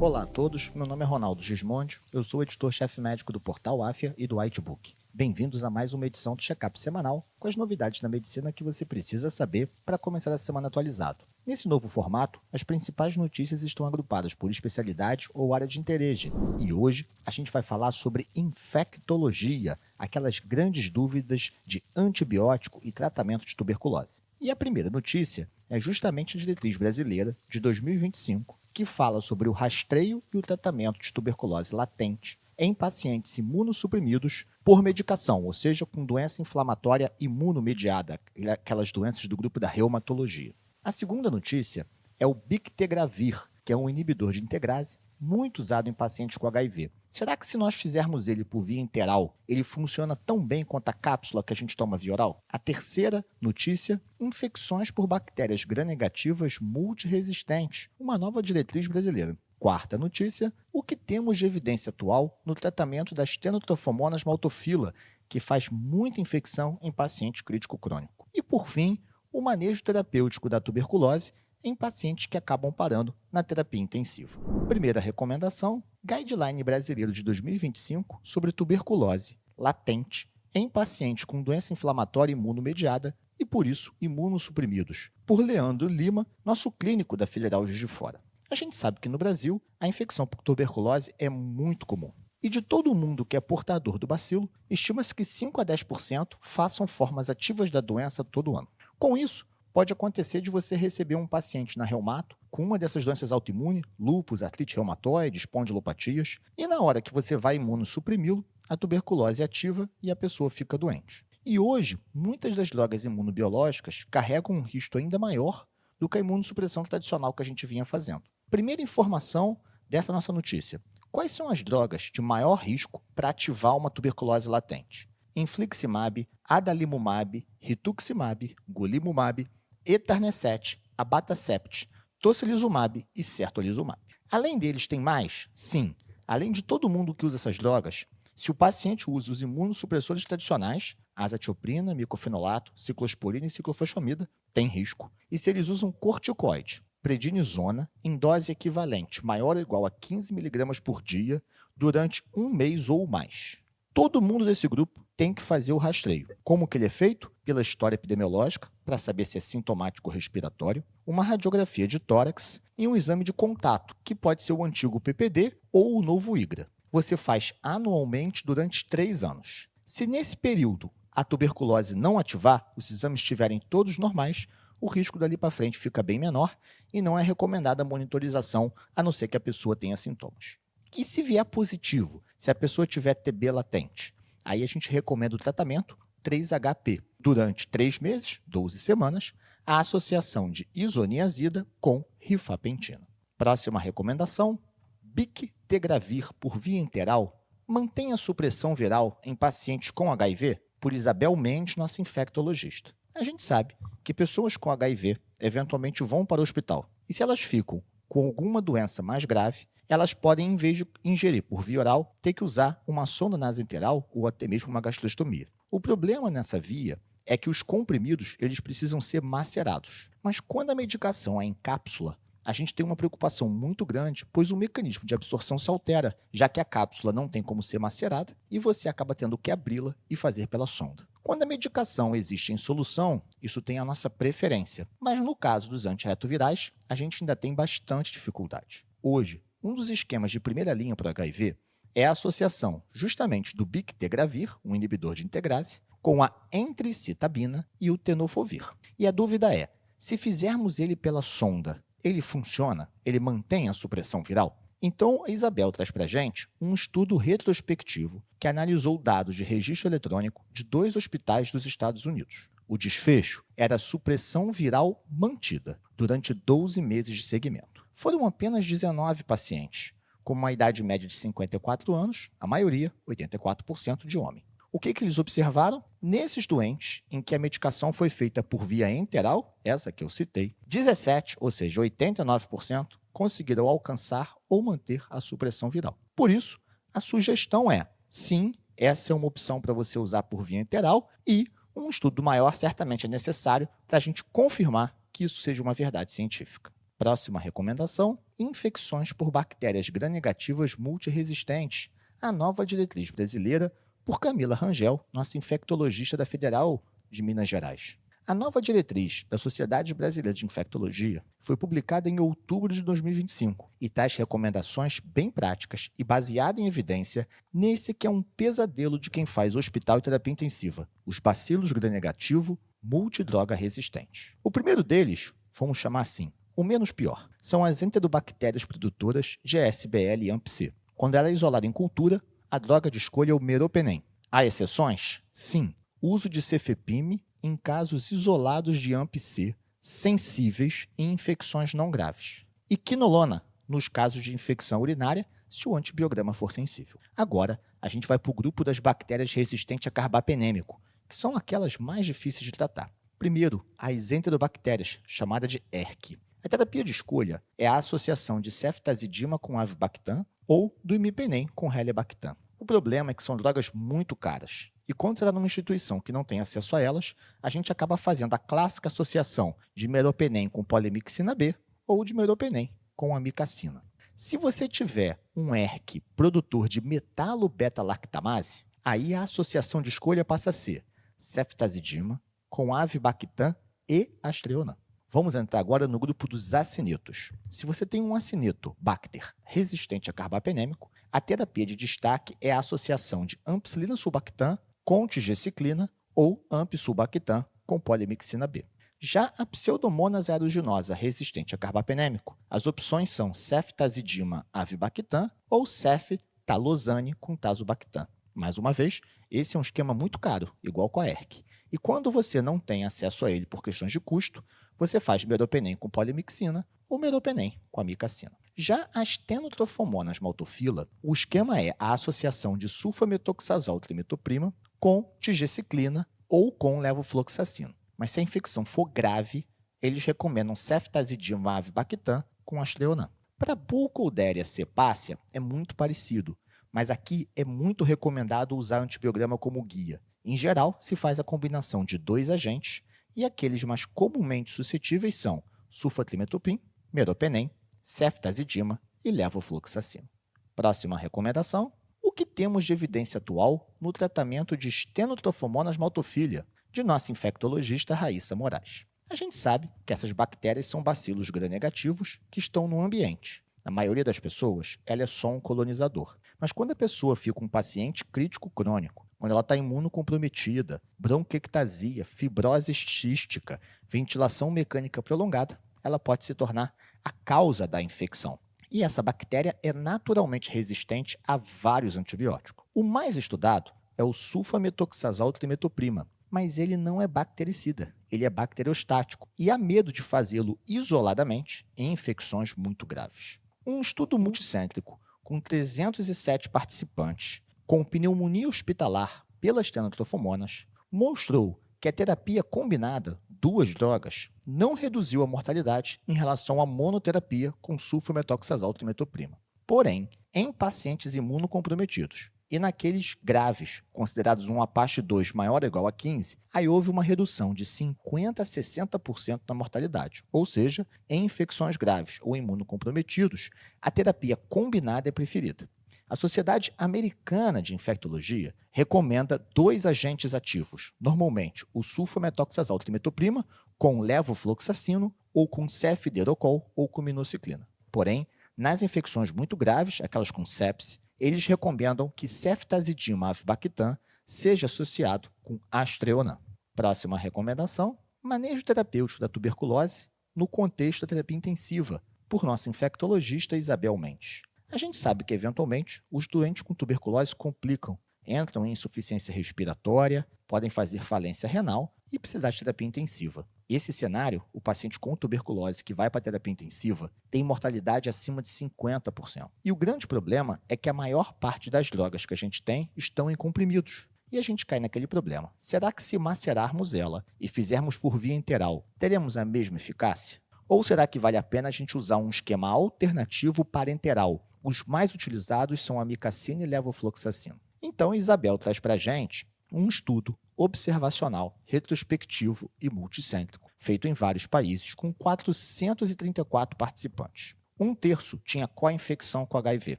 Olá a todos, meu nome é Ronaldo Gismondi, eu sou editor-chefe médico do portal Afya e do Whitebook. Bem-vindos a mais uma edição do Checkup semanal com as novidades da medicina que você precisa saber para começar a semana atualizado. Nesse novo formato, as principais notícias estão agrupadas por especialidade ou área de interesse. E hoje a gente vai falar sobre infectologia, aquelas grandes dúvidas de antibiótico e tratamento de tuberculose. E a primeira notícia é justamente a diretriz brasileira de 2025, que fala sobre o rastreio e o tratamento de tuberculose latente em pacientes imunossuprimidos por medicação, ou seja, com doença inflamatória imunomediada, aquelas doenças do grupo da reumatologia. A segunda notícia é o Bictegravir, que é um inibidor de integrase muito usado em pacientes com HIV. Será que se nós fizermos ele por via interal, ele funciona tão bem quanto a cápsula que a gente toma via oral? A terceira notícia, infecções por bactérias gram-negativas multiresistentes, uma nova diretriz brasileira. Quarta notícia, o que temos de evidência atual no tratamento das Stenotrophomonas maltophilia, que faz muita infecção em paciente crítico crônico. E por fim, o manejo terapêutico da tuberculose em pacientes que acabam parando na terapia intensiva. Primeira recomendação, Guideline Brasileiro de 2025 sobre tuberculose latente em pacientes com doença inflamatória imunomediada e, por isso, imunossuprimidos, por Leandro Lima, nosso clínico da Federal de Juiz de Fora. A gente sabe que no Brasil, a infecção por tuberculose é muito comum. E de todo mundo que é portador do bacilo, estima-se que 5 a 10% façam formas ativas da doença todo ano. Com isso, pode acontecer de você receber um paciente na reumato com uma dessas doenças autoimunes, lúpus, artrite reumatoide, espondilopatias, e na hora que você vai imunossuprimi-lo, a tuberculose é ativa e a pessoa fica doente. E hoje, muitas das drogas imunobiológicas carregam um risco ainda maior do que a imunossupressão tradicional que a gente vinha fazendo. Primeira informação dessa nossa notícia. Quais são as drogas de maior risco para ativar uma tuberculose latente? Infliximab, adalimumab, rituximab, golimumab, Etanercept, abatacept, tocilizumab e certolizumab. Além deles, tem mais? Sim. Além de todo mundo que usa essas drogas, se o paciente usa os imunossupressores tradicionais, azatioprina, micofenolato, ciclosporina e ciclofosfamida, tem risco. E se eles usam corticoide, prednisona, em dose equivalente maior ou igual a 15 mg por dia, durante um mês ou mais. Todo mundo desse grupo tem que fazer o rastreio. Como que ele é feito? Pela história epidemiológica, para saber se é sintomático ou respiratório, uma radiografia de tórax e um exame de contato, que pode ser o antigo PPD ou o novo IGRA. Você faz anualmente durante 3 anos. Se nesse período a tuberculose não ativar, os exames estiverem todos normais, o risco dali para frente fica bem menor e não é recomendada a monitorização, a não ser que a pessoa tenha sintomas. E se vier positivo, se a pessoa tiver TB latente, aí a gente recomenda o tratamento 3HP. Durante 3 meses, 12 semanas, a associação de isoniazida com rifampicina. Próxima recomendação, Bictegravir por via interal mantém a supressão viral em pacientes com HIV, por Isabel Mendes, nossa infectologista. A gente sabe que pessoas com HIV eventualmente vão para o hospital, e se elas ficam com alguma doença mais grave, elas podem, em vez de ingerir por via oral, ter que usar uma sonda nasointeral ou até mesmo uma gastrostomia. O problema nessa via é que os comprimidos eles precisam ser macerados. Mas quando a medicação é em cápsula, a gente tem uma preocupação muito grande, pois o mecanismo de absorção se altera, já que a cápsula não tem como ser macerada e você acaba tendo que abri-la e fazer pela sonda. Quando a medicação existe em solução, isso tem a nossa preferência. Mas no caso dos antirretrovirais, a gente ainda tem bastante dificuldade. Hoje, um dos esquemas de primeira linha para o HIV é a associação justamente do Bictegravir, um inibidor de integrase, com a entricitabina e o tenofovir. E a dúvida é, se fizermos ele pela sonda, ele funciona? Ele mantém a supressão viral? Então, a Isabel traz para a gente um estudo retrospectivo que analisou dados de registro eletrônico de 2 hospitais dos Estados Unidos. O desfecho era a supressão viral mantida durante 12 meses de segmento. Foram apenas 19 pacientes, com uma idade média de 54 anos, a maioria, 84% de homem. O que eles observaram? Nesses doentes em que a medicação foi feita por via enteral, essa que eu citei, 17, ou seja, 89%, conseguiram alcançar ou manter a supressão viral. Por isso, a sugestão é, sim, essa é uma opção para você usar por via enteral e um estudo maior certamente é necessário para a gente confirmar que isso seja uma verdade científica. Próxima recomendação: infecções por bactérias gram-negativas multiresistentes. A nova diretriz brasileira, por Camila Rangel, nossa infectologista da Federal de Minas Gerais. A nova diretriz da Sociedade Brasileira de Infectologia foi publicada em outubro de 2025 e traz recomendações bem práticas e baseada em evidência nesse que é um pesadelo de quem faz hospital e terapia intensiva: os bacilos gram-negativo multidroga resistentes. O primeiro deles, vamos chamar assim, o menos pior, são as enterobactérias produtoras GSBL e AMP-C. Quando ela é isolada em cultura, a droga de escolha é o meropenem. Há exceções? Sim. Uso de cefepime em casos isolados de AMP-C sensíveis em infecções não graves. E quinolona nos casos de infecção urinária, se o antibiograma for sensível. Agora, a gente vai para o grupo das bactérias resistentes a carbapenêmico, que são aquelas mais difíceis de tratar. Primeiro, as enterobactérias, chamada de ERC. A terapia de escolha é a associação de ceftazidima com avibactam ou do imipenem com helebactam. O problema é que são drogas muito caras. E quando você está numa instituição que não tem acesso a elas, a gente acaba fazendo a clássica associação de meropenem com polimixina B ou de meropenem com amicacina. Se você tiver um ERC produtor de metalo-beta-lactamase, aí a associação de escolha passa a ser ceftazidima com avibactam e astreonam. Vamos entrar agora no grupo dos acinitos. Se você tem um acinito Bacter resistente a carbapenêmico, a terapia de destaque é a associação de ampicilina sulbactam com tigeciclina ou ampsulbactam com polimixina B. Já a pseudomonas aeruginosa resistente a carbapenêmico, as opções são ceftazidima avibactam ou ceftalozane com tazobactam. Mais uma vez, esse é um esquema muito caro, igual com a ERC. E quando você não tem acesso a ele por questões de custo, você faz meropenem com polimixina ou meropenem com amicacina. Já as tenotrofomonas maltofila, o esquema é a associação de sulfametoxazol trimetoprima com tigeciclina ou com levofloxacino. Mas se a infecção for grave, eles recomendam ceftazidima avibactam com astreonam. Para Burkholderia cepacia é muito parecido, mas aqui é muito recomendado usar antibiograma como guia. Em geral, se faz a combinação de 2 agentes e aqueles mais comumente suscetíveis são sulfatrimetoprim, meropenem, ceftazidima e levofloxacino. Próxima recomendação: o que temos de evidência atual no tratamento de stenotrofomonas maltophilia, de nossa infectologista Raíssa Moraes. A gente sabe que essas bactérias são bacilos gram-negativos que estão no ambiente. Na maioria das pessoas, ela é só um colonizador. Mas quando a pessoa fica um paciente crítico crônico, quando ela está imunocomprometida, bronquiectasia, fibrose cística, ventilação mecânica prolongada, ela pode se tornar a causa da infecção. E essa bactéria é naturalmente resistente a vários antibióticos. O mais estudado é o sulfametoxazol trimetoprima, mas ele não é bactericida, ele é bacteriostático e há medo de fazê-lo isoladamente em infecções muito graves. Um estudo multicêntrico com 307 participantes com pneumonia hospitalar pelas tenotrofomonas mostrou que a terapia combinada, 2 drogas, não reduziu a mortalidade em relação à monoterapia com sulfametoxazol trimetoprima. Porém, em pacientes imunocomprometidos e naqueles graves, considerados um Apache 2 maior ou igual a 15, aí houve uma redução de 50% a 60% na mortalidade. Ou seja, em infecções graves ou imunocomprometidos, a terapia combinada é preferida. A Sociedade Americana de Infectologia recomenda 2 agentes ativos, normalmente o sulfametoxazol trimetoprima com levofloxacino ou com cefderocol ou com minociclina. Porém, nas infecções muito graves, aquelas com sepse, eles recomendam que ceftazidima avibactam seja associado com astreonam. Próxima recomendação: manejo terapêutico da tuberculose no contexto da terapia intensiva, por nossa infectologista Isabel Mendes. A gente sabe que, eventualmente, os doentes com tuberculose complicam, entram em insuficiência respiratória, podem fazer falência renal e precisar de terapia intensiva. Esse cenário, o paciente com tuberculose que vai para a terapia intensiva tem mortalidade acima de 50%. E o grande problema é que a maior parte das drogas que a gente tem estão em comprimidos. E a gente cai naquele problema. Será que se macerarmos ela e fizermos por via enteral, teremos a mesma eficácia? Ou será que vale a pena a gente usar um esquema alternativo parenteral? Os mais utilizados são amicacina e levofloxacino. Então, Isabel traz para a gente um estudo observacional, retrospectivo e multicêntrico, feito em vários países, com 434 participantes. Um terço tinha co-infecção com HIV.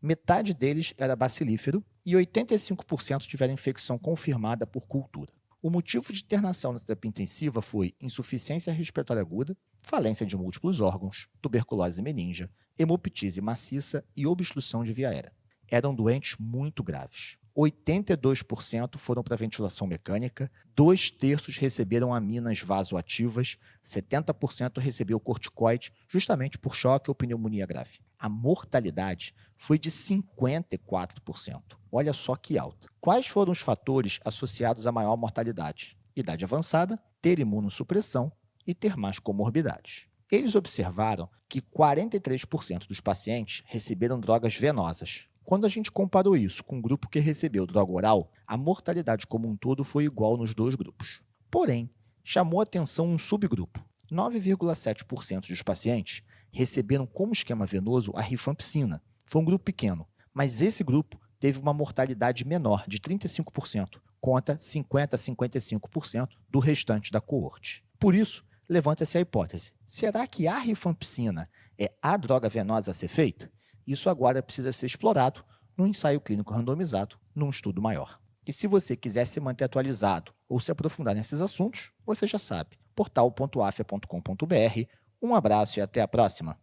Metade deles era bacilífero e 85% tiveram infecção confirmada por cultura. O motivo de internação na terapia intensiva foi insuficiência respiratória aguda, falência de múltiplos órgãos, tuberculose meningia, hemoptise maciça e obstrução de via aérea. Eram doentes muito graves. 82% foram para ventilação mecânica, 2/3 receberam aminas vasoativas, 70% recebeu corticoide, justamente por choque ou pneumonia grave. A mortalidade foi de 54%. Olha só que alta. Quais foram os fatores associados à maior mortalidade? Idade avançada, ter imunossupressão e ter mais comorbidades. Eles observaram que 43% dos pacientes receberam drogas venosas. Quando a gente comparou isso com o grupo que recebeu droga oral, a mortalidade como um todo foi igual nos dois grupos. Porém, chamou atenção um subgrupo. 9,7% dos pacientes receberam como esquema venoso a rifampicina. Foi um grupo pequeno, mas esse grupo teve uma mortalidade menor, de 35%, contra 50% a 55% do restante da coorte. Por isso, levanta-se a hipótese: será que a rifampicina é a droga venosa a ser feita? Isso agora precisa ser explorado num ensaio clínico randomizado, num estudo maior. E se você quiser se manter atualizado ou se aprofundar nesses assuntos, você já sabe, portal.afia.com.br. Um abraço e até a próxima!